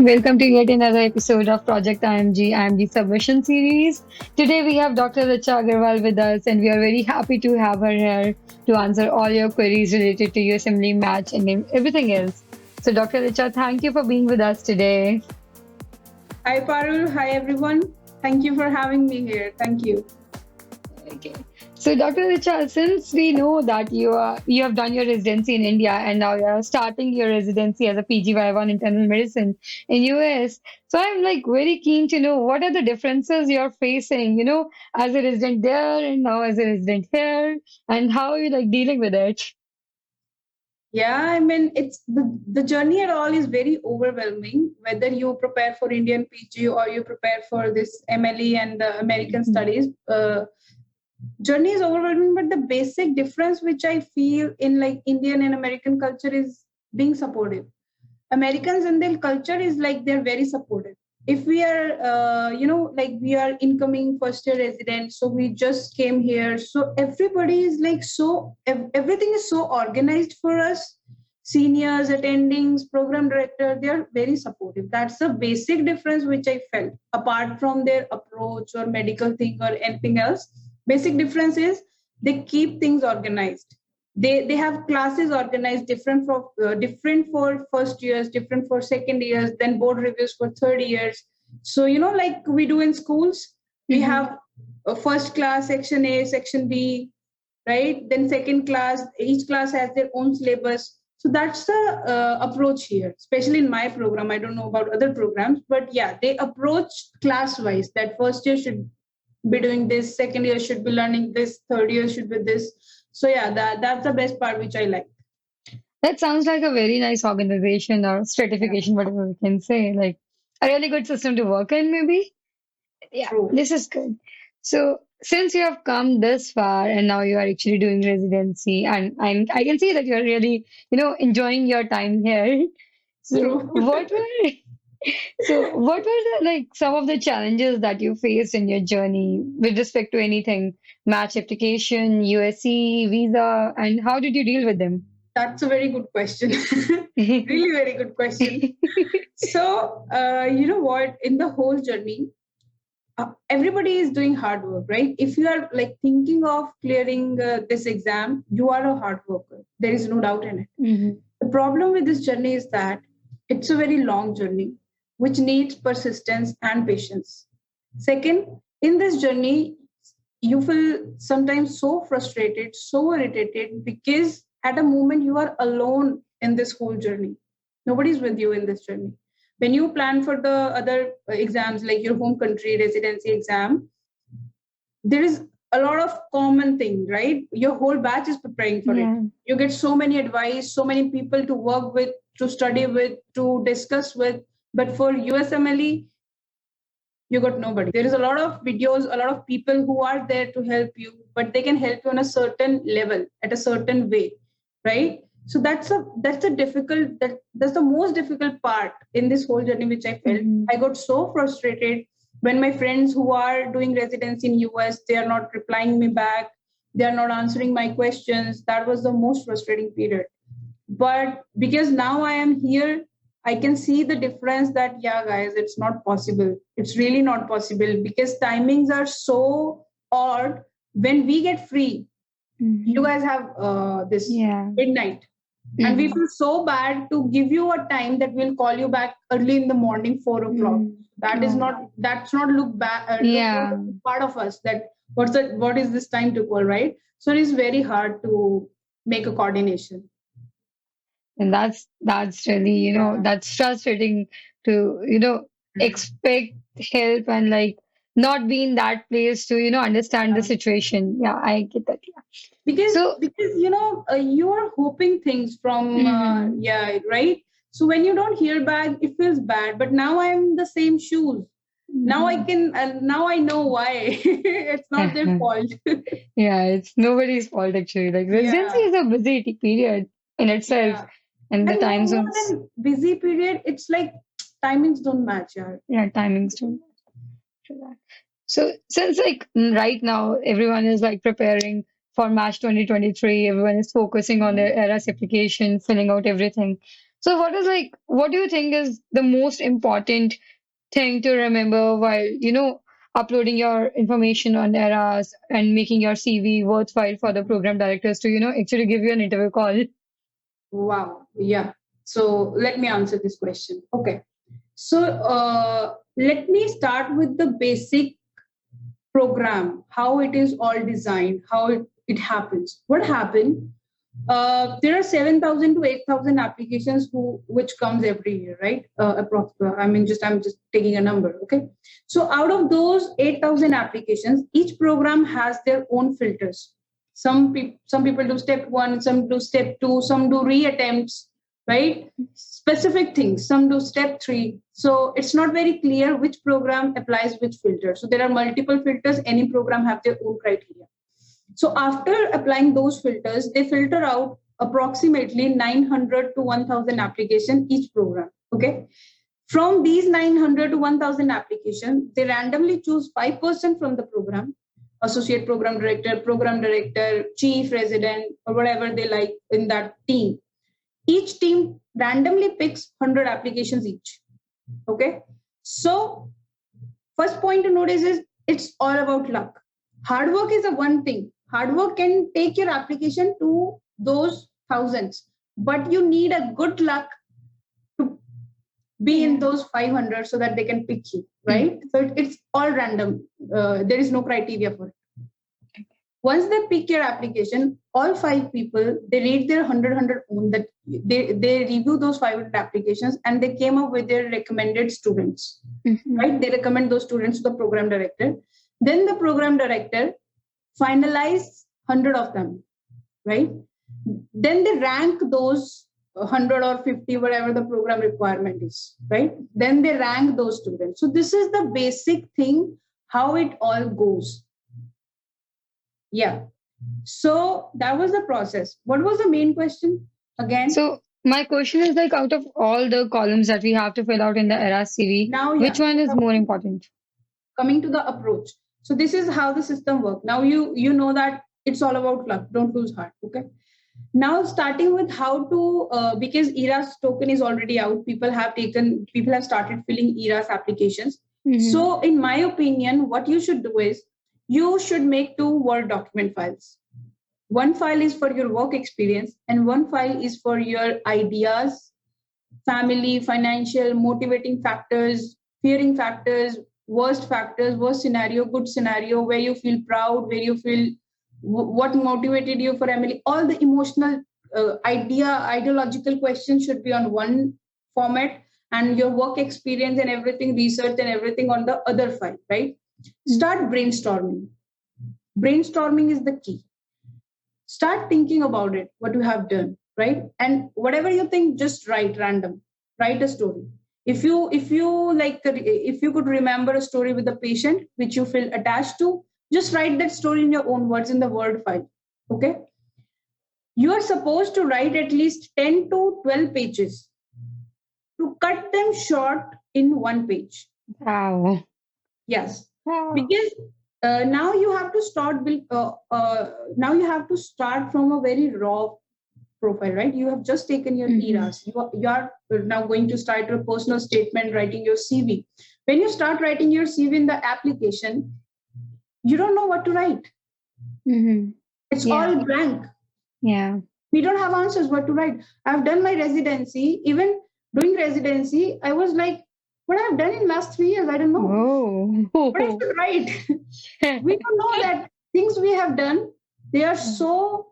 Welcome to yet another episode of Project IMG Submission Series. Today we have Dr. Richa Aggarwal with us, and we are very happy to have her here to answer all your queries related to USMLE match and everything else. So, Dr. Richa, thank you for being with us today. Hi, Parul. Hi, everyone. Thank you for having me here. Thank you. Okay. So, Dr. Richa, since we know that you have done your residency in India and now you're starting your residency as a PGY1 internal medicine in US, so I'm like very keen to know what are the differences you're facing, as a resident there and now as a resident here, and how are you like dealing with it? Yeah, I mean, the journey at all is very overwhelming. Whether you prepare for Indian PG or you prepare for this MLE and the American Mhm. studies, journey is overwhelming. But the basic difference which I feel in like Indian and American culture is being supportive. Americans and their culture is like they're very supportive. If we are, like we are incoming first year residents, so we just came here. So everybody is like everything is so organized for us. Seniors, attendings, program director, they are very supportive. That's the basic difference which I felt. Apart from their approach or medical thing or anything else, basic difference is they keep things organized. They have classes organized different for first years, different for second years, then board reviews for third years. So like we do in schools, we Mhm. have a first class, section A, section B, right? Then second class, each class has their own syllabus. So that's the approach here, especially in my program. I don't know about other programs, but yeah, they approach class wise, that first year should be doing this, second year should be learning this, third year should be this. So yeah, that's the best part which I like. That sounds like a very nice organization or Yeah, stratification, whatever we can say, like a really good system to work in, maybe. Yeah, true. this is good. So, since you have come this far and now you are actually doing residency, and I can see that you're really, enjoying your time here. So, True. what were the like some of the challenges that you faced in your journey with respect to anything, match application, USC, visa, and how did you deal with them? That's a very good question. Really very good question. So you know what, in the whole journey, everybody is doing hard work, right? If you are like thinking of clearing this exam, you are a hard worker, there is no doubt in it. Mhm. The problem with this journey is that it's a very long journey which needs persistence and patience. Second, in this journey, you feel sometimes so frustrated, so irritated because at a moment you are alone in this whole journey. Nobody's with you in this journey. When you plan for the other exams like your home country residency exam, there is a lot of common thing, right? Your whole batch is preparing for it. Yeah. You get so many advice, so many people to work with, to study with, to discuss with. But for USMLE, you got nobody. There is a lot of videos, a lot of people who are there to help you, but they can help you on a certain level, at a certain way, right? So that's the most difficult part in this whole journey which I felt. Mhm. I got so frustrated when my friends who are doing residence in US, they are not replying me back, they are not answering my questions. That was the most frustrating period. But because now I am here, I can see the difference that, yeah, guys, it's not possible. It's really not possible because timings are so odd. When we get free, you Mhm. guys have this Yeah. midnight. And we Mhm. feel so bad to give you a time that we'll call you back early in the morning, 4 o'clock. Mhm. That is Oh. not, that's not look bad, look good Yeah. part of us that what is this time to call, right? So it is very hard to make a coordination. And that's really, Yeah. that's frustrating to, expect help and like not be in that place to, understand the situation. Yeah, I get that. Yeah. So, Because you are hoping things from mhm. yeah, right. So when you don't hear back, it feels bad. But now I'm the same shoes. Now I Mhm. can, now I know why. It's not their fault. Yeah, it's nobody's fault actually. Like residency Yeah, is a busy period in itself, yeah. and the And time more zones, than busy period, it's like timings don't match. Yeah. yeah, timings too. So since like right now everyone is like preparing for March 2023, everyone is focusing on their ERAS application, filling out everything. So what do you think is the most important thing to remember while, uploading your information on Eras and making your CV worthwhile for the program directors to, actually give you an interview call? Wow. Yeah. So let me answer this question. Okay. So let me start with the basic program, how it is all designed, how it happens. What happened? There are 7,000 to 8,000 applications which comes every year, right? I mean, I'm just taking a number, okay? So out of those 8,000 applications, each program has their own filters. Some people do step one, some do step two, some do reattempts, right? Specific things. Some do step three. So it's not very clear which program applies which filter. So there are multiple filters. Any program have their own criteria. So after applying those filters, they filter out approximately 900 to 1,000 applications each program. Okay. From these 900 to 1,000 applications, they randomly choose 5% from the program, associate program director, chief resident, or whatever they like in that team. Each team randomly picks 100 applications each. Okay. So first point to notice is it's all about luck. Hard work is a one thing. Hard work can take your application to those thousands, but you need a good luck to be in those 500 so that they can pick you, right? So it's all random. There is no criteria for it. Once they pick your application, all 5 people, they read their 100 own, that they review those 500 applications and they came up with their recommended students, right? They recommend those students to the program director. Then the program director finalize 100 of them, right? Then they rank those 100 or 50, whatever the program requirement is, right? Then they rank those students. So this is the basic thing, how it all goes. Yeah. So that was the process. What was the main question again? So my question is like, out of all the columns that we have to fill out in the ERA CV, Now, which one is more important? Coming to the approach. So this is how the system works. Now you know that it's all about luck. Don't lose heart. Okay. Now starting with how to because ERAS token is already out. People have started filling ERAS applications. So in my opinion, what you should do is you should make 2 Word document files. One file is for your work experience and one file is for your ideas, family, financial, motivating factors, fearing factors, worst factors, worst scenario, good scenario, where you feel proud, where you feel what motivated you for Emily. All the emotional ideological questions should be on one format, and your work experience and everything, research and everything on the other file, right? Start brainstorming. Brainstorming is the key. Start thinking about it, what you have done, right? And whatever you think, just write random, write a story. If you if you could remember a story with a patient which you feel attached to, just write that story in your own words in the Word file. Okay. You are supposed to write at least 10 to 12 pages, to cut them short in 1 page. Wow. Yes. Wow. Because now you have to start from a very raw profile, right? You have just taken your ERAS. You are now going to start your personal statement, writing your CV. When you start writing your CV in the application, you don't know what to write. It's all blank. Yeah. We don't have answers what to write. I've done my residency. Even doing residency, I was like, what I've done in last 3 years, I don't know. What I should write. We don't know that things we have done, they are so,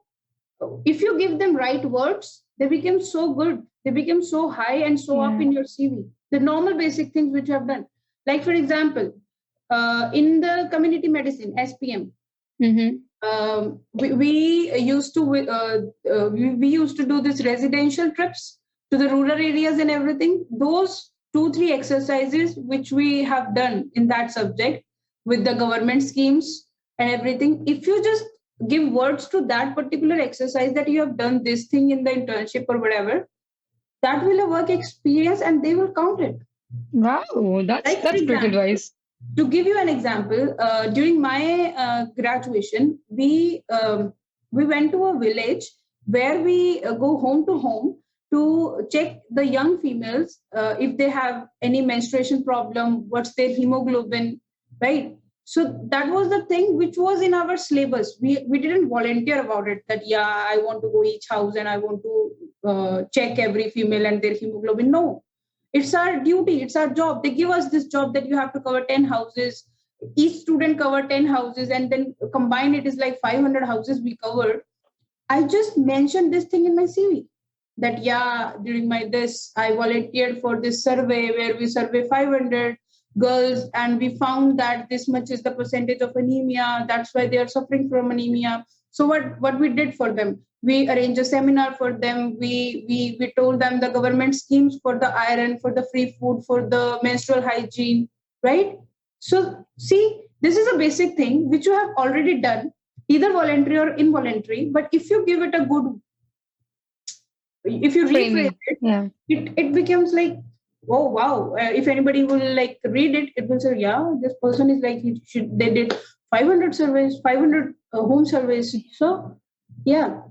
if you give them right words, they become so good. They become so high and so up in your CV. The normal basic things which you have done. Like for example, in the community medicine, SPM, we used to do this residential trips to the rural areas and everything. Those 2-3 exercises which we have done in that subject with the government schemes and everything, if you just give words to that particular exercise that you have done this thing in the internship or whatever, that will a work experience and they will count it. Wow, that's great advice. To give you an example, during my graduation, we went to a village where we go home to home to check the young females if they have any menstruation problem, what's their hemoglobin, right? So that was the thing which was in our syllabus. We didn't volunteer about it that, yeah, I want to go each house and I want to check every female and their hemoglobin. No, it's our duty, it's our job. They give us this job that you have to cover 10 houses. Each student cover 10 houses, and then combined it is like 500 houses we covered. I just mentioned this thing in my CV that, yeah, during my this, I volunteered for this survey where we survey 500 girls and we found that this much is the percentage of anemia. That's why they are suffering from anemia. So what we did for them? We arranged a seminar for them. We told them the government schemes for the iron, for the free food, for the menstrual hygiene, right? So see, this is a basic thing which you have already done, either voluntary or involuntary. But if you give it a good, if you rephrase it, Yeah. it becomes like, oh wow. If anybody will like read it, it will say, yeah, this person is like, they did 500 surveys, 500 home surveys. So yeah.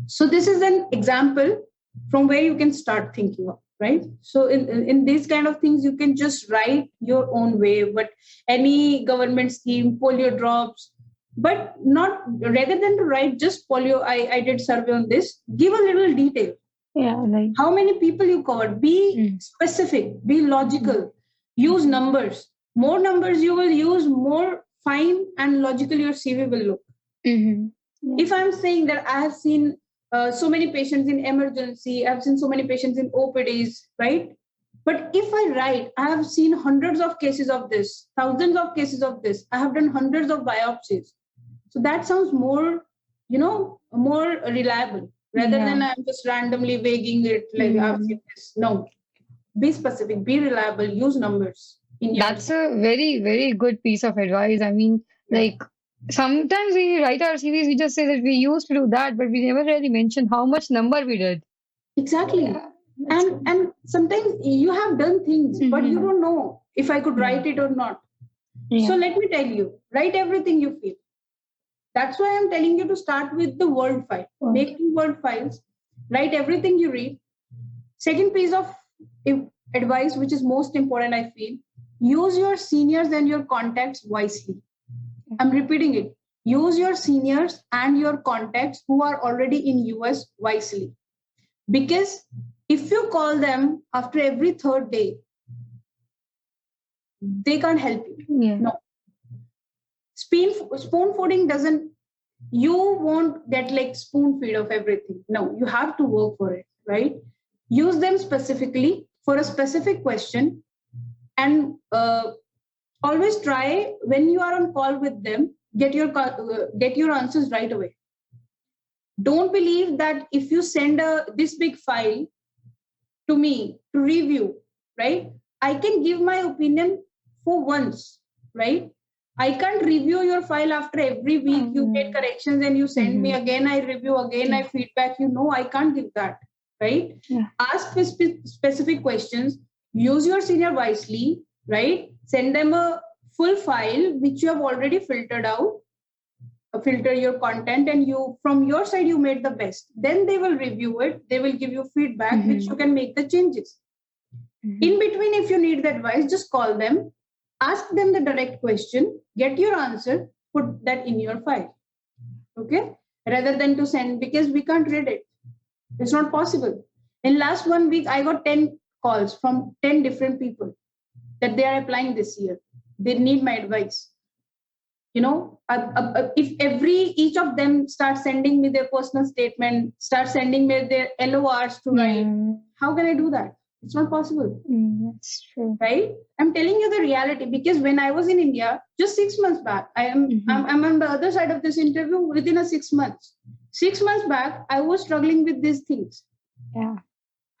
So this is an example from where you can start thinking of, right? So in these kind of things, you can just write your own way, but any government scheme, polio drops, but not, rather than to write just polio, I did survey on this, give a little detail. Yeah, like How many people you covered? Be specific, be logical, use numbers. More numbers you will use, more fine and logical your CV will look. Yeah. If I'm saying that I have seen so many patients in emergency, I've seen so many patients in OPDs, right? But if I write, I have seen hundreds of cases of this, thousands of cases of this, I have done hundreds of biopsies. So that sounds more, more reliable rather than I'm just randomly vaguing it like I've seen this. No, be specific, be reliable, use numbers. That's a very, very good piece of advice. I mean, like sometimes we write our CVs, we just say that we used to do that, but we never really mention how much number we did. Exactly. Yeah, And sometimes you have done things, but you don't know if I could write it or not. Yeah. So let me tell you, write everything you feel. That's why I'm telling you to start with the word file. Make 2 word files, write everything you read. Second piece of advice, which is most important, I feel, use your seniors and your contacts wisely. I'm repeating it. Use your seniors and your contacts who are already in US wisely. Because if you call them after every third day, they can't help you. Yeah. No. Spoon feeding doesn't, you won't get like spoon feed of everything. No, you have to work for it, right? Use them specifically for a specific question, and always try when you are on call with them, get your answers right away. Don't believe that if you send this big file to me to review, right? I can give my opinion for once, right? I can't review your file after every week. You get corrections and you send me again. I review again. I feedback. I can't give that, right? Yeah. Ask specific questions. Use your senior wisely, right? Send them a full file which you have already filtered out. Filter your content, and you from your side you made the best. Then they will review it. They will give you feedback which you can make the changes. In between, if you need the advice, just call them. Ask them the direct question, get your answer, put that in your file. Okay? Rather than to send, because we can't read it. It's not possible. In last 1 week, I got 10 calls from 10 different people that they are applying this year. They need my advice. If each of them start sending me their personal statement, start sending me their LORs to write, how can I do that? It's not possible. That's true. Right? I'm telling you the reality, because when I was in India, just 6 months back, I'm on the other side of this interview within a 6 months. 6 months back, I was struggling with these things. Yeah.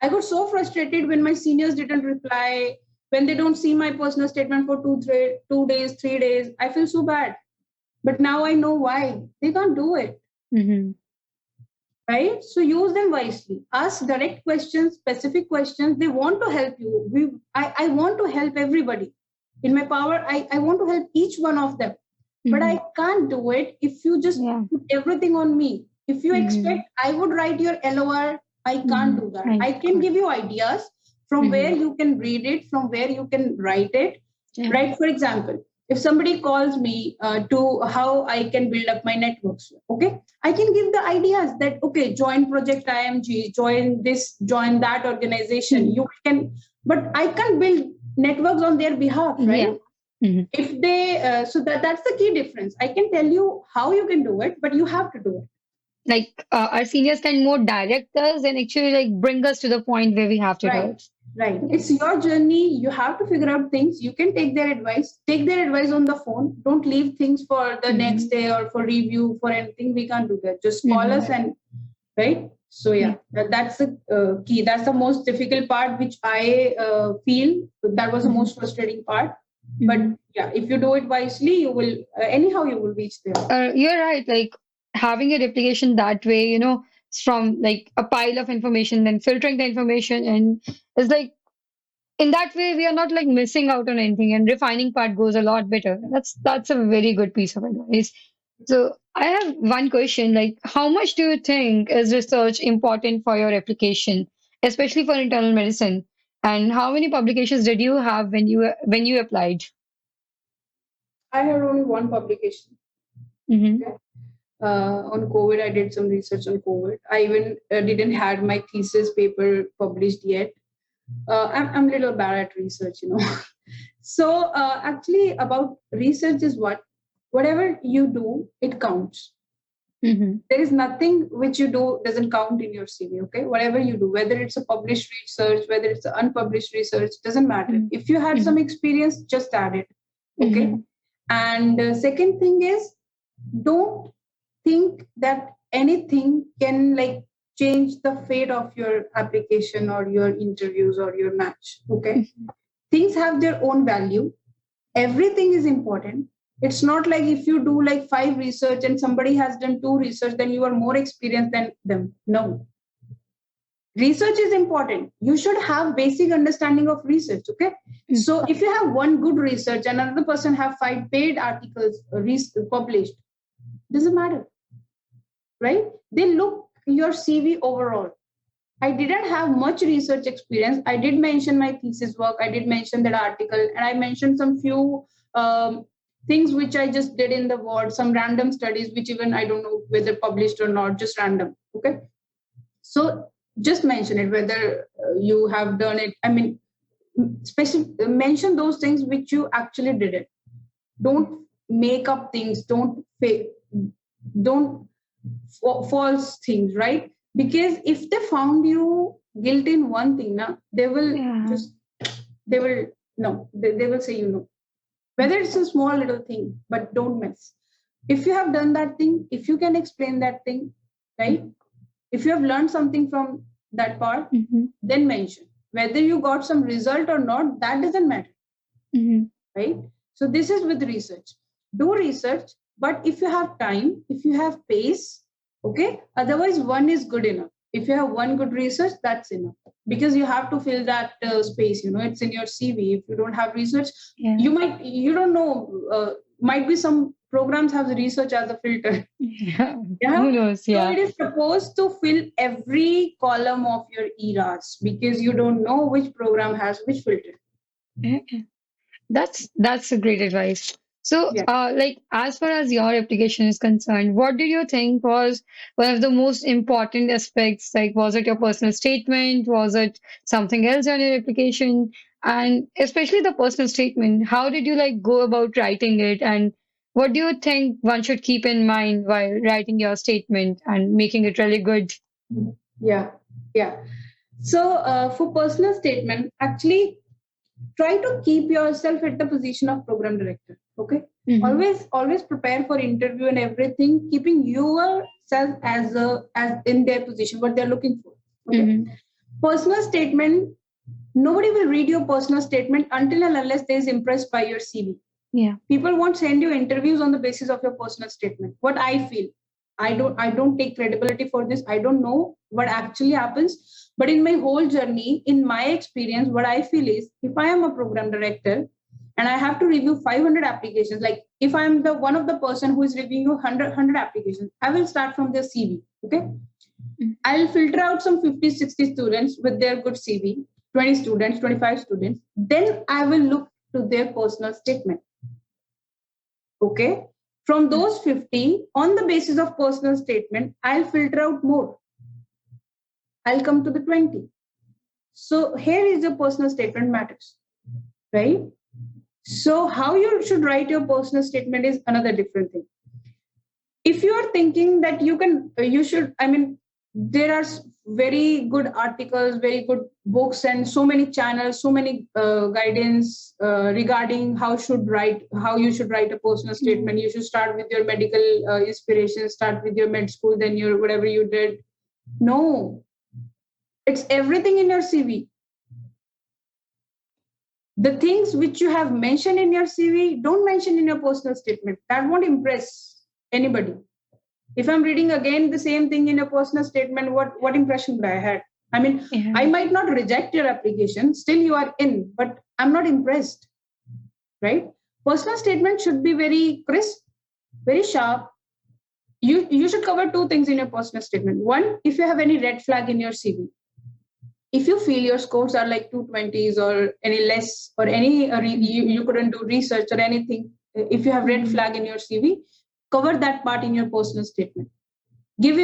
I got so frustrated when my seniors didn't reply, when they don't see my personal statement for 2 days, 3 days. I feel so bad. But now I know why. They can't do it. Right? So use them wisely. Ask direct questions, specific questions. They want to help you. I want to help everybody. In my power, I want to help each one of them. But I can't do it if you just put everything on me. If you expect I would write your LOR I can't do that. I can give you ideas from where you can read it, from where you can write it. Right? For example, if somebody calls me to how I can build up my networks, okay, I can give the ideas that, okay, join Project IMG, join this, join that organization. You can, but I can't build networks on their behalf, right? If they, so that's the key difference. I can tell you how you can do it, but you have to do it. Like our seniors can more direct us and actually like bring us to the point where we have to do Right. it. Right. It's your journey. You have to figure out things. You can take their advice. Take their advice on the phone. Don't leave things for the next day or for review for anything. We can't do that. Just call us and right. So yeah, that's the key. That's the most difficult part, which I feel that was the most frustrating part. But yeah, if you do it wisely, you will anyhow you will reach there. You're right. Like having a replication that way, from like a pile of information, then filtering the information, and it's like in that way we are not like missing out on anything, and refining part goes a lot better. That's a very good piece of advice. So I have one question, like how much do you think is research important for your application, especially for internal medicine? And how many publications did you have when you applied? I had only one publication. Okay. On COVID, I did some research on COVID. I even didn't had my thesis paper published yet. I'm a little bad at research, So actually, about research is whatever you do, it counts. There is nothing which you do doesn't count in your CV. Okay, whatever you do, whether it's a published research, whether it's unpublished research, doesn't matter. If you had some experience, just add it. Okay. And second thing is, don't think that anything can like change the fate of your application or your interviews or your match. Okay. Things have their own value. Everything is important. It's not like if you do like 5 research and somebody has done 2 research, then you are more experienced than them. No. Research is important. You should have basic understanding of research. Okay. So if you have one good research and another person have 5 paid articles published, doesn't matter, right? They look your CV overall. I didn't have much research experience. I did mention my thesis work. I did mention that article, and I mentioned some few things which I just did in the ward, some random studies, which even I don't know whether published or not, just random. Okay. So just mention it, whether you have done it. I mean, mention those things which you actually did it. Don't make up things. Don't fake. Don't false things, right? Because if they found you guilty in one thing, they will they will say whether it's a small little thing, but don't mess. If you have done that thing, if you can explain that thing, right? If you have learned something from that part, then mention. Whether you got some result or not, that doesn't matter, right? So this is with research. Do research, but if you have time, if you have pace, okay, otherwise one is good enough. If you have one good research, that's enough, because you have to fill that space. It's in your CV. If you don't have research, you don't know, might be some programs have the research as a filter. Who knows? So it is supposed to fill every column of your ERAs, because you don't know which program has which filter. That's a great advice. So, like as far as your application is concerned, what did you think was one of the most important aspects? Like, was it your personal statement? Was it something else on your application? And especially the personal statement, how did you like go about writing it? And what do you think one should keep in mind while writing your statement and making it really good? Yeah, yeah. So for personal statement, actually try to keep yourself at the position of program director. Okay. Always prepare for interview and everything, keeping yourself as in their position, what they're looking for. Okay. Personal statement, nobody will read your personal statement until and unless they is impressed by your CV. People won't send you interviews on the basis of your personal statement. What I feel, I don't take credibility for this. I don't know what actually happens, but in my whole journey, in my experience, what I feel is, if I am a program director and I have to review 500 applications, like if I'm the one of the person who is reviewing 100 applications, I will start from their CV. Okay. I'll filter out some 50, 60 students with their good CV, 20 students, 25 students. Then I will look to their personal statement. Okay. From those 50, on the basis of personal statement, I'll filter out more. I'll come to the 20. So here is your personal statement matters, right? So how you should write your personal statement is another different thing. If you are thinking that you should, I mean, there are very good articles, very good books, and so many channels, so many guidance regarding how you should write a personal statement. You should start with your medical inspiration, start with your med school, then your whatever you did. No, it's everything in your CV. The things which you have mentioned in your CV, don't mention in your personal statement. That won't impress anybody. If I'm reading again the same thing in a personal statement, what impression would I had? I mean, I might not reject your application, still you are in, but I'm not impressed, right? Personal statement should be very crisp, very sharp. You should cover two things in your personal statement. One, if you have any red flag in your CV, if you feel your scores are like 220s or any less or any you couldn't do research or anything, if you have red flag in your CV, cover that part in your personal statement. Give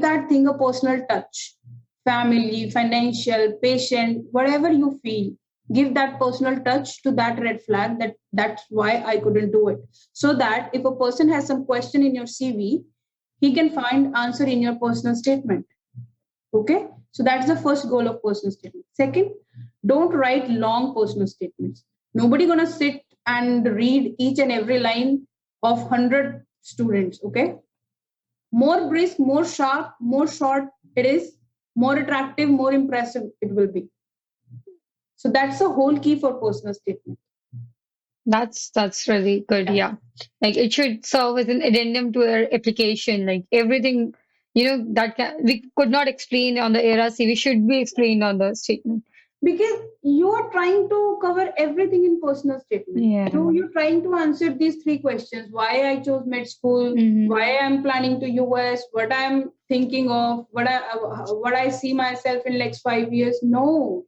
that thing a personal touch. Family, financial, patient, whatever you feel, give that personal touch to that red flag, that's why I couldn't do it. So that if a person has some question in your CV, he can find answer in your personal statement. Okay, so that's the first goal of personal statement. Second, don't write long personal statements. Nobody gonna sit and read each and every line of 100 students. Okay, more brisk, more sharp, more short it is, more attractive, more impressive it will be. So that's the whole key for personal statement. That's really good. Yeah. Like it should serve as an addendum to our application. Like everything, that we could not explain on the ERA CV should be explained on the statement. Because you are trying to cover everything in personal statement. Yeah. You're trying to answer these three questions: why I chose med school, why I'm planning to US, what I'm thinking of, what I see myself in next 5 years. No,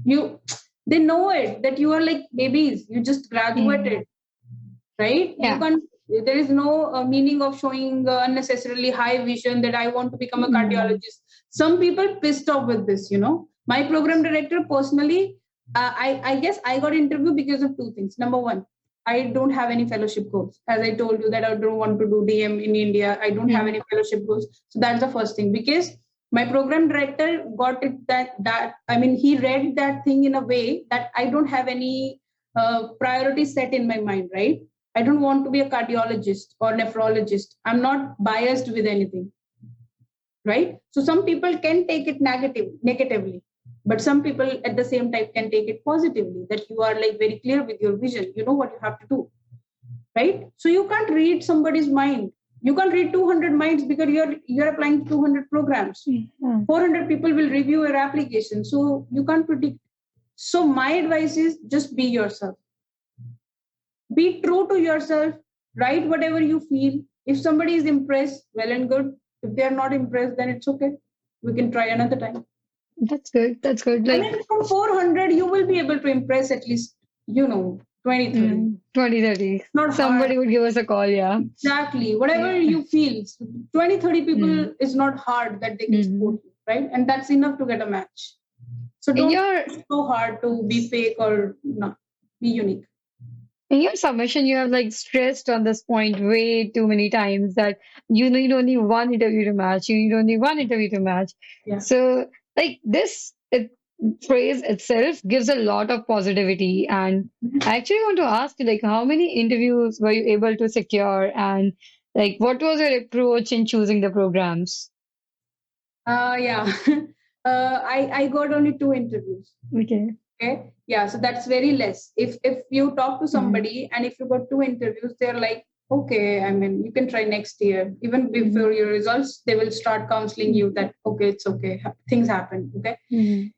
they know it that you are like babies. You just graduated, right? Yeah. You can't. There is no meaning of showing unnecessarily high vision that I want to become a cardiologist. Some people pissed off with this. My program director personally, I guess I got interviewed because of two things. Number one, I don't have any fellowship goals. As I told you that I don't want to do DM in India. I don't have any fellowship goals. So that's the first thing. Because my program director got it that I mean, he read that thing in a way that I don't have any priority set in my mind, right? I don't want to be a cardiologist or nephrologist. I'm not biased with anything, right? So some people can take it negatively, but some people at the same time can take it positively, that you are like very clear with your vision. You know what you have to do, right? So you can't read somebody's mind. You can't read 200 minds because you're applying 200 programs. 400 people will review your application, so you can't predict. So my advice is just be yourself. Be true to yourself. Write whatever you feel. If somebody is impressed, well and good. If they are not impressed, then it's okay. We can try another time. That's good. That's good. I Like mean, from 400, you will be able to impress at least, 20, 30. 20, 30. Not Somebody hard. would give us a call. Yeah. Exactly. Whatever you feel, 20, 30 people is not hard that they can support you, right? And that's enough to get a match. So don't push so hard to be fake or not. Be unique. In your submission, you have like stressed on this point way too many times that you need only one interview to match. You need only one interview to match. Yeah. So, like phrase itself gives a lot of positivity. And I actually want to ask you, like, how many interviews were you able to secure, and like, what was your approach in choosing the programs? Yeah. I got only 2 interviews. Okay. Yeah. So that's very less. If you talk to somebody and if you got 2 interviews, they're like, okay, I mean, you can try next year. Even before your results, they will start counseling you that, okay, it's okay. Things happen. Okay.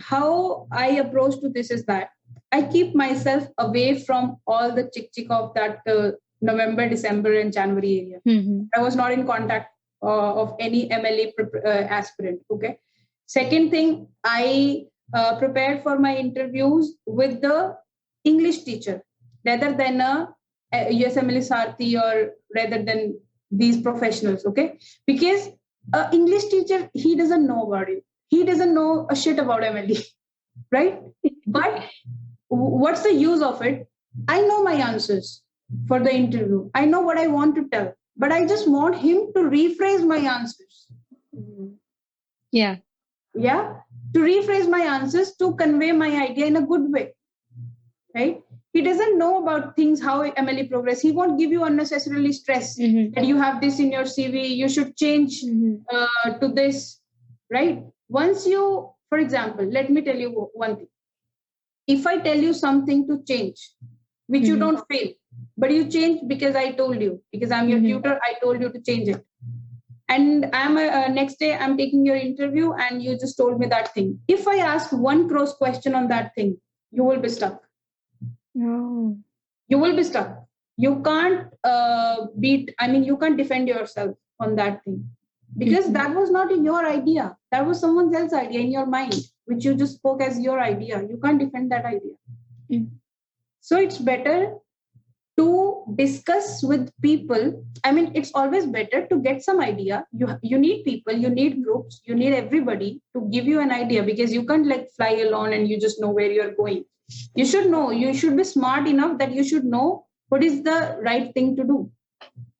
How I approach to this is that I keep myself away from all the chick of that November, December, and January area. I was not in contact of any MLE aspirant. Okay. Second thing, I prepared for my interviews with the English teacher rather than a USMLE Sarthi, or rather than these professionals. Okay, because English teacher, he doesn't know about it. He doesn't know a shit about MLE, right? But what's the use of it? I know my answers for the interview. I know what I want to tell, but I just want him to rephrase my answers. Yeah. Yeah, to rephrase my answers to convey my idea in a good way, right? He doesn't know about things, how MLE progress. He won't give you unnecessarily stress that you have this in your CV, you should change to this, right? Once you, for example, let me tell you one thing. If I tell you something to change, which you don't feel, but you change because I told you, because I'm your tutor, I told you to change it. And I'm next day I'm taking your interview and you just told me that thing. If I ask one cross question on that thing, you will be stuck. No. You will be stuck. You can't you can't defend yourself on that thing, because that was not your idea. That was someone else's idea in your mind, which you just spoke as your idea. You can't defend that idea. So it's better to discuss with people. I mean, it's always better to get some idea. You need people, you need groups, you need everybody to give you an idea, because you can't like fly alone and you just know where you're going. You should know, you should be smart enough that you should know what is the right thing to do,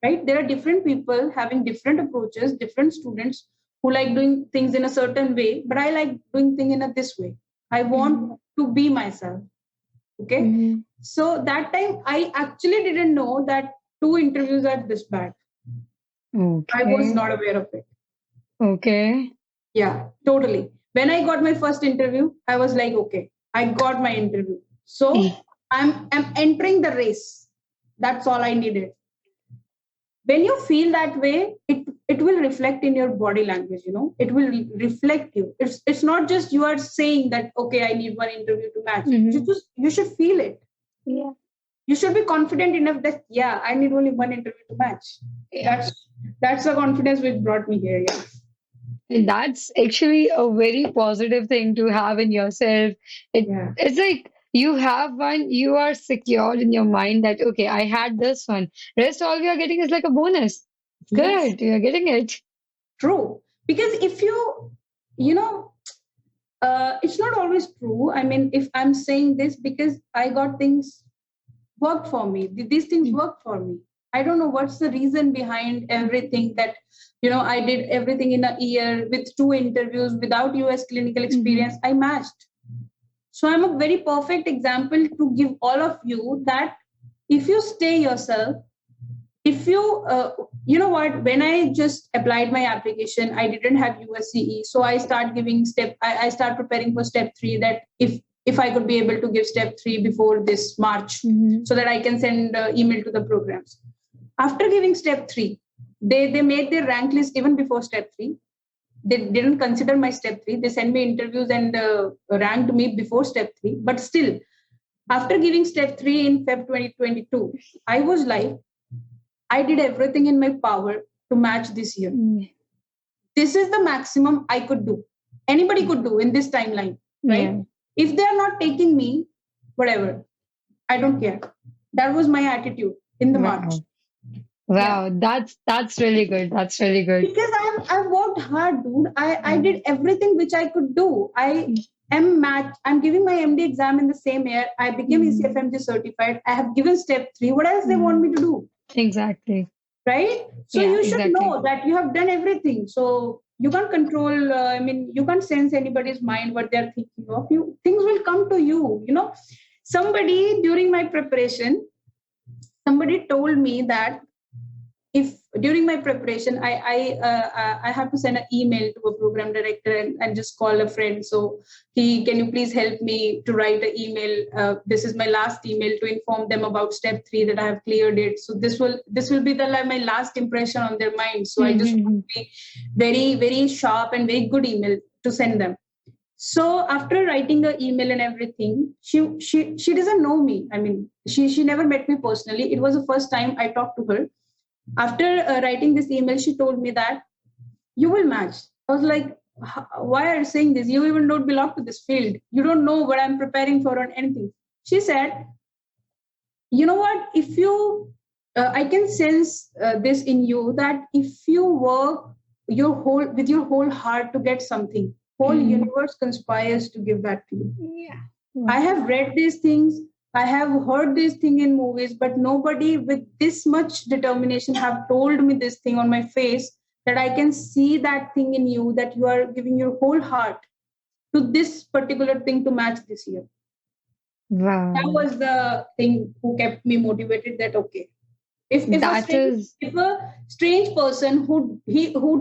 right? There are different people having different approaches, different students who like doing things in a certain way, but I like doing things in a this way. I want to be myself. Okay. So that time I actually didn't know that 2 interviews are this bad. I was not aware of it. Okay. Yeah, totally. When I got my first interview, I was like, okay, I got my interview. So I'm entering the race. That's all I needed. When you feel that way, it will reflect in your body language, it will reflect you. It's not just you are saying that, okay, I need one interview to match. You should feel it. Yeah. You should be confident enough that, yeah, I need only one interview to match. Yeah. That's the confidence which brought me here. Yeah. And that's actually a very positive thing to have in yourself. It's like you have one, you are secured in your mind that, okay, I had this one. Rest all we are getting is like a bonus. Good, you're getting it. True. Because if it's not always true. I mean, if I'm saying this because I got things worked for me, these things worked for me. I don't know what's the reason behind everything that, I did everything in a year with 2 interviews without US clinical experience. I matched. So I'm a very perfect example to give all of you that if you stay yourself, if you, you know what, when I just applied my application, I didn't have USCE. So I start giving I start preparing for step 3, that if I could be able to give step 3 before this March, so that I can send email to the programs. After giving step 3, they made their rank list even before step 3. They didn't consider my step 3. They sent me interviews and ranked me before step 3. But still, after giving step 3 in Feb 2022, I was like, I did everything in my power to match this year. This is the maximum I could do. Anybody could do in this timeline, right? Yeah. If they are not taking me, whatever, I don't care. That was my attitude in the March. Wow, that's really good. That's really good. Because I've worked hard, dude. I did everything which I could do. I'm giving my MD exam in the same year. I became ECFMG certified. I have given step 3. What else they want me to do? Exactly. Right? So you should know that you have done everything. So you can't control, you can't sense anybody's mind, what they're thinking of you. Things will come to you. Somebody during my preparation, somebody told me that if during my preparation I have to send an email to a program director and just call a friend, so can you please help me to write an email, this is my last email, to inform them about step 3 that I have cleared it. So this will be my last impression on their mind. So I just want to be very, very sharp and very good email to send them. So after writing the email and everything, she doesn't know me. I mean, she never met me personally. It was the first time I talked to her. After writing this email, she told me that you will match. I was like, why are you saying this? You even don't belong to this field. You don't know what I'm preparing for or anything. She said, you know what? If you, I can sense this in you, that if you work with your whole heart to get something, whole universe conspires to give that to you. Yeah. I have read these things. I have heard this thing in movies, but nobody with this much determination have told me this thing on my face, that I can see that thing in you, that you are giving your whole heart to this particular thing to match this year. That Wow. was the thing who kept me motivated, that okay, if a That strange, is. if a strange person who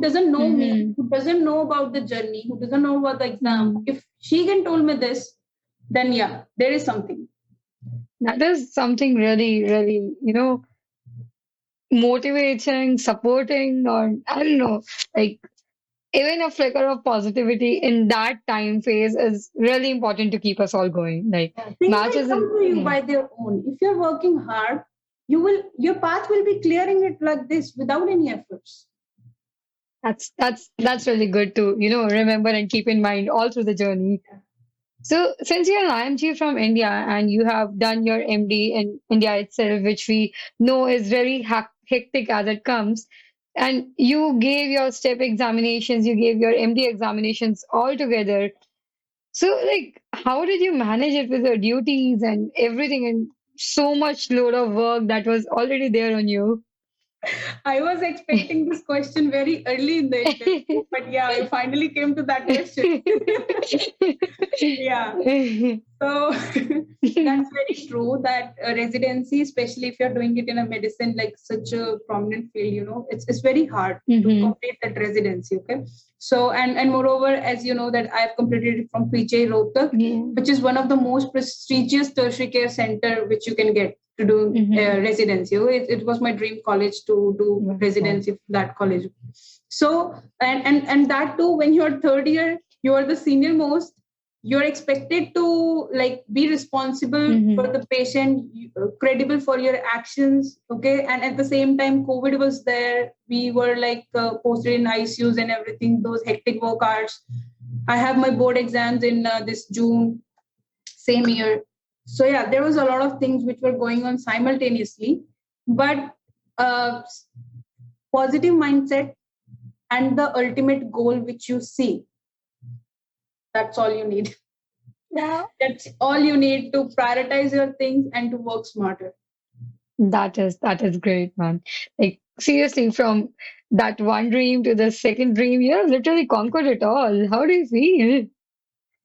doesn't know me, Mm-hmm. who doesn't know about the journey, who doesn't know about the exam, Mm. if she can told me this, then yeah, there is something. That is something really, really, motivating, supporting, or I don't know, like even a flicker of positivity in that time phase is really important to keep us all going. Like Yeah. Things will matches come and to you yeah, by their own. If you're working hard, your path will be clearing it like this without any efforts. that's really good to, remember and keep in mind all through the journey. So, since you're an IMG from India and you have done your MD in India itself, which we know is very hectic as it comes, and you gave your STEP examinations, you gave your MD examinations all together. So, like, how did you manage it with your duties and everything and so much load of work that was already there on you? I was expecting this question very early in the interview, but yeah, I finally came to that question. Yeah. So that's very true that residency, especially if you're doing it in a medicine, like such a prominent field, it's very hard to Hmm. complete that residency. Okay. So, and moreover, as you know, that I've completed it from PJ Rohtak, Yeah. which is one of the most prestigious tertiary care center which you can get to do Hmm. residency. It was my dream college to do Wow. residency for that college. So, and that too, when you're third year, you are the senior most, you're expected to like be responsible for Hmm. the patient, credible for your actions. Okay. And at the same time, COVID was there, we were like posted in ICUs and everything, those hectic work hours. I have my board exams in this June, same year. So yeah, there was a lot of things which were going on simultaneously, but uh, positive mindset and the ultimate goal which you see, that's all you need. Yeah. That's all you need to prioritize your things and to work smarter. That is great, man. Like seriously, from that one dream to the second dream, you have literally conquered it all. How do you feel?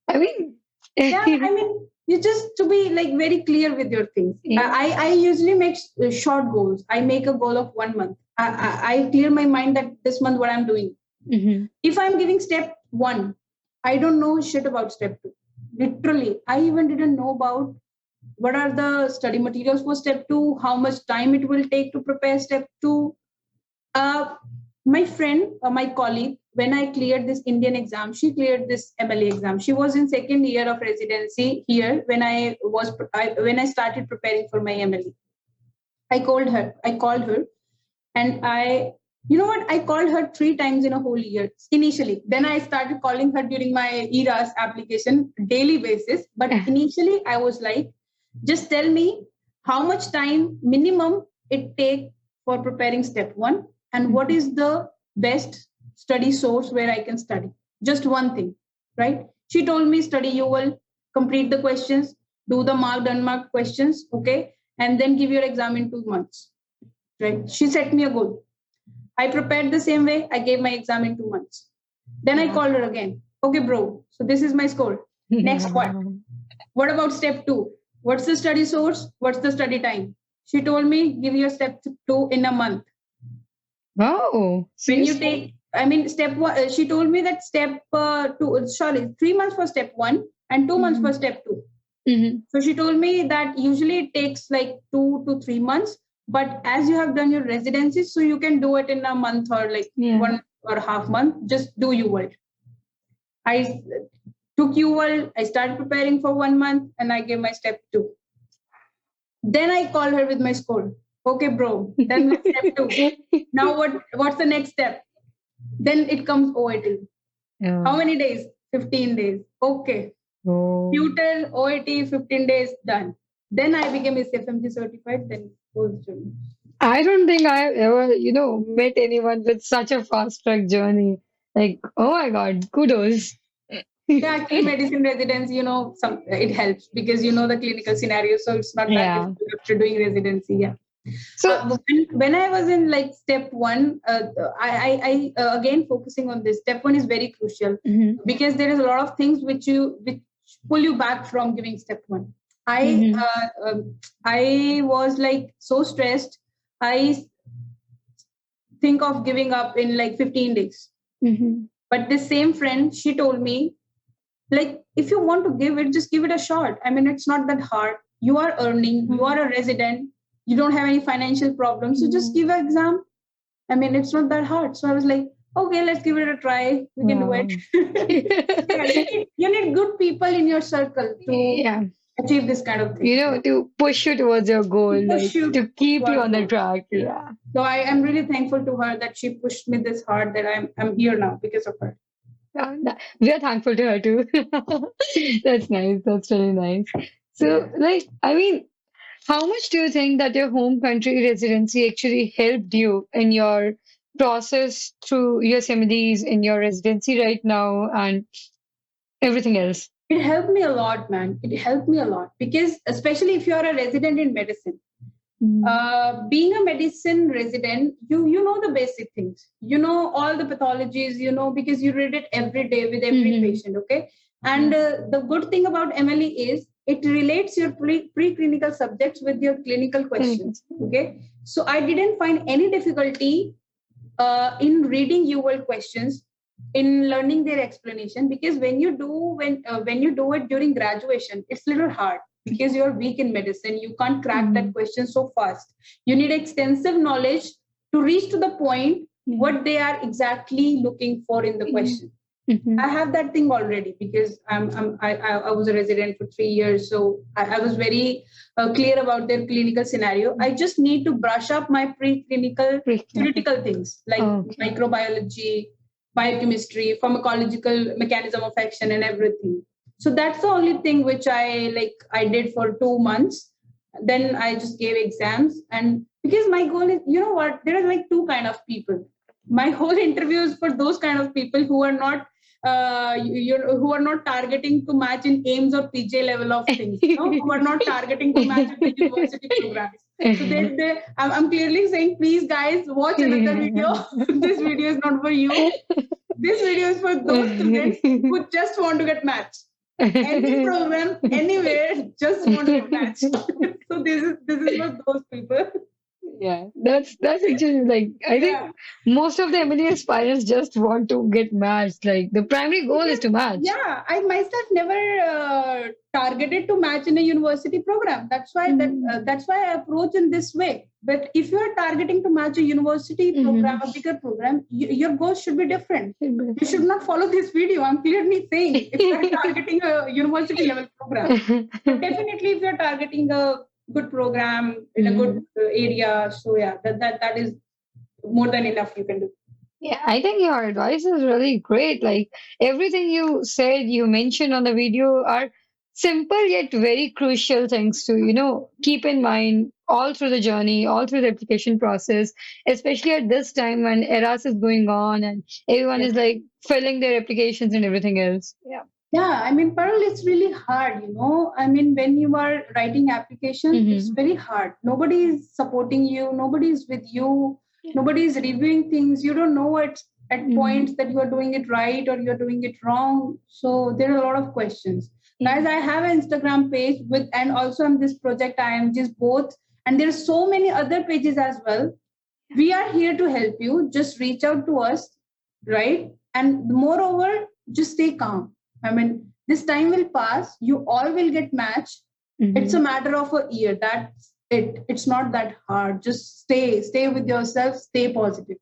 I mean, Yeah, I mean, you just to be like very clear with your things. yeah. I usually make short goals. I make a goal of 1 month. I clear my mind that this month what I'm doing. Hmm. If I'm giving step one, I don't know shit about step two. Literally, I even didn't know about what are the study materials for step two, how much time it will take to prepare step two. Uh, my friend, my colleague, when I cleared this Indian exam, she cleared this MLE exam. She was in second year of residency here when I started preparing for my MLE. I called her, and you know what? I called her 3 times in a whole year initially. Then I started calling her during my ERAS application daily basis. But initially, I was like, just tell me how much time minimum it take for preparing step one, and what is the best study source where I can study. Just one thing, right? She told me study. You will complete the questions, do the marked unmarked questions, okay, and then give your exam in 2 months. Right? She set me a goal. I prepared the same way. I gave my exam in 2 months. Then I called her again. Okay, bro. So this is my score. Next what? What about step two? What's the study source? What's the study time? She told me give your step two in a month. Wow, When you seriously? take, I mean, step one, she told me that step two, sorry, 3 months for step one and 2 months Hmm. for step two. Hmm. So she told me that usually it takes like 2 to 3 months, but as you have done your residency, so you can do it in a month or like Yeah. 1.5 month. Just do UWorld. I took UWorld. I started preparing for 1 month, and I gave my step two. Then I called her with my score. Okay, bro. Then with step two. Now what's the next step? Then it comes OIT. Yeah. How many days? 15 days. Okay. Oh. Tutor, OIT, 15 days, done. Then I became a CFMG certified, then whole journey. I don't think I've ever, met anyone with such a fast track journey. Like, oh my God, kudos. Yeah, actually, medicine residency, some it helps because you know the clinical scenario, so it's not that Yeah. difficult after doing residency. Yeah. So, But when I was in like step one, I again focusing on this. Step one is very crucial mhm, because there is a lot of things which pull you back from giving step one. I mhm, I was like so stressed. I think of giving up in like 15 days. mhm, But this same friend, she told me, like, if you want to give it, just give it a shot. I mean, it's not that hard. You are earning, you are a resident, you don't have any financial problems. So just mhm. give an exam. I mean, it's not that hard. So I was like, okay, let's give it a try. We can do it. Wow. Yeah, you need good people in your circle to Yeah. achieve this kind of thing. Yeah. To push you towards your goal, like Push you to keep you towards on the goals. track. Yeah. Yeah. So I am really thankful to her that she pushed me this hard that I'm here now because of her. We are thankful to her too. That's nice. That's really nice. So, Yeah. like, I mean, how much do you think that your home country residency actually helped you in your process through USMLEs in your residency right now and everything else? It helped me a lot, man. It helped me a lot because, especially if you are a resident in medicine, Mm, being a medicine resident, you know the basic things. You know all the pathologies. You know because you read it every day with every mhm, patient. Okay, and yeah. the good thing about MLE is it relates your preclinical subjects with your clinical Clinical. questions. Okay, so I didn't find any difficulty in reading UL questions, in learning their explanation, because when you do it during graduation, it's a little hard because you're weak in medicine. You can't crack that Mhm, question so fast. You need extensive knowledge to reach to the point yeah. what they are exactly looking for in the Yeah. question. I Mhm, have that thing already because I was a resident for 3 years, so I was very clear about their clinical scenario. I just need to brush up my preclinical Preclinical. theoretical things like Okay. microbiology, biochemistry, pharmacological mechanism of action, and everything. So that's the only thing which I did for 2 months. Then I just gave exams, and because my goal is, you know what, there are like two kind of people. My whole interview is for those kind of people who are not who are not targeting to match in AIMS or PJ level of things, who are not targeting to match with the university programs. So I'm clearly saying, please guys, watch another video. This video is not for you. This video is for those students who just want to get matched. Any program, anywhere, just want to get matched. So this is for those people. Yeah, that's actually like I think Yeah. most of the MLA aspirants just want to get matched. Like the primary goal is Because to match. yeah, I myself never targeted to match in a university program. Mm-hmm. That's why I approach in this way. But if you are targeting to match a university program, a bigger program, your goals should be different. You should not follow this video. I'm clearly saying if you are targeting a university level program, but definitely if you are targeting a good program in a good Mhm. area, so yeah, that is more than enough you can do. Yeah, I think your advice is really great. Like everything you said, you mentioned on the video are simple yet very crucial things to, keep in mind all through the journey, all through the application process, especially at this time when Eras is going on and everyone Yeah. is like filling their applications and everything else. Yeah. Yeah, I mean, Parul, it's really hard. I mean, when you are writing application, it's Mm-hmm. very hard. Nobody is supporting you, nobody is with you, Yeah. nobody is reviewing things. You don't know at Mm-hmm. points that you are doing it right or you're doing it wrong. So there are a lot of questions. Yeah. Guys, I have an Instagram page with, and also on this project, I am just both. And there's so many other pages as well. We are here to help you. Just reach out to us, right? And moreover, just stay calm. I mean, this time will pass. You all will get matched. It's a Mm-hmm. matter of a year. That's it. It's not that hard. Just stay with yourself. Stay positive.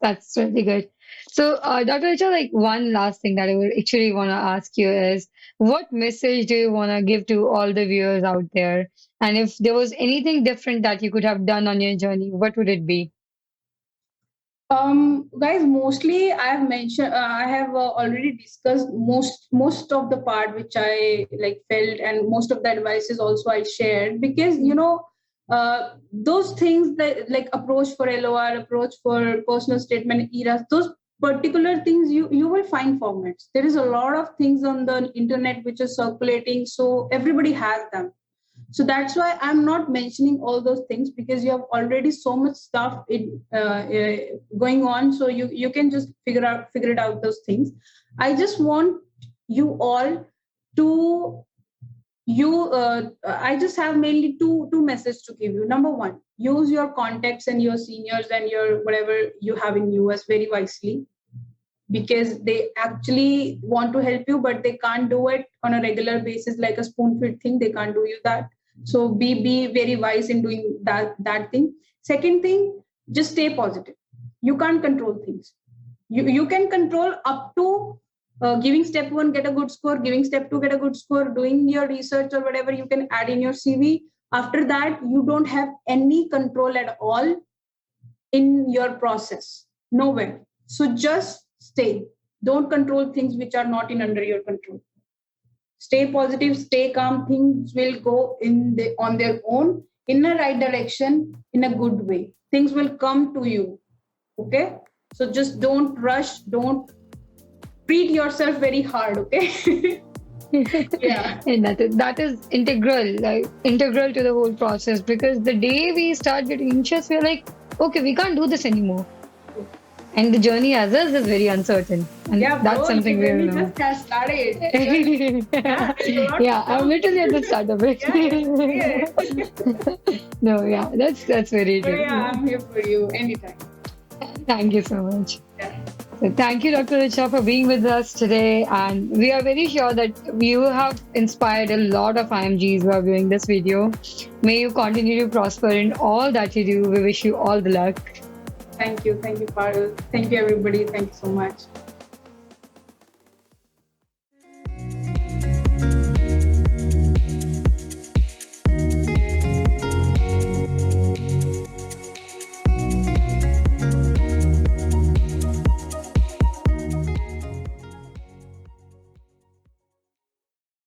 That's really good. So, Dr. Richa, like one last thing that I would actually want to ask you is, what message do you want to give to all the viewers out there? And if there was anything different that you could have done on your journey, what would it be? Guys, mostly I have mentioned, I have already discussed most of the part which I like felt, and most of the advices also I shared, because those things that like approach for LOR, approach for personal statement, eras, those particular things you will find formats. There is a lot of things on the internet which are circulating, so everybody has them. So that's why I'm not mentioning all those things, because you have already so much stuff going on, so you can just figure it out those things. I just want you all to I just have mainly two messages to give you. Number one, use your contacts and your seniors and your whatever you have in US very wisely, because they actually want to help you, but they can't do it on a regular basis like a spoon feed thing. They can't do you that. So be very wise in doing that thing. Second thing, just stay positive. You can't control things. You can control up to giving step one, get a good score, giving step two, get a good score, doing your research or whatever you can add in your CV. After that, you don't have any control at all in your process. Nowhere. So just stay. Don't control things which are not in under your control. Stay positive, stay calm. Things will go on their own in a right direction, in a good way. Things will come to you. Okay. So just don't rush. Don't treat yourself very hard. Okay. Yeah. And that is integral, like integral to the whole process. Because the day we start getting anxious, we're like, okay, we can't do this anymore. And the journey as is very uncertain. And Yeah, that's bro. something You we really know. just got started. Yeah, there's a lot Yeah, to I'm come. literally at the start of it. Yeah, yeah. No, yeah, that's very So true. yeah, I'm here for you anytime. Thank you so much. Yeah. So thank you, Dr. Richa, for being with us today. And we are very sure that you have inspired a lot of IMGs who are viewing this video. May you continue to prosper in all that you do. We wish you all the luck. Thank you, Parul. Thank you, everybody. Thank you so much.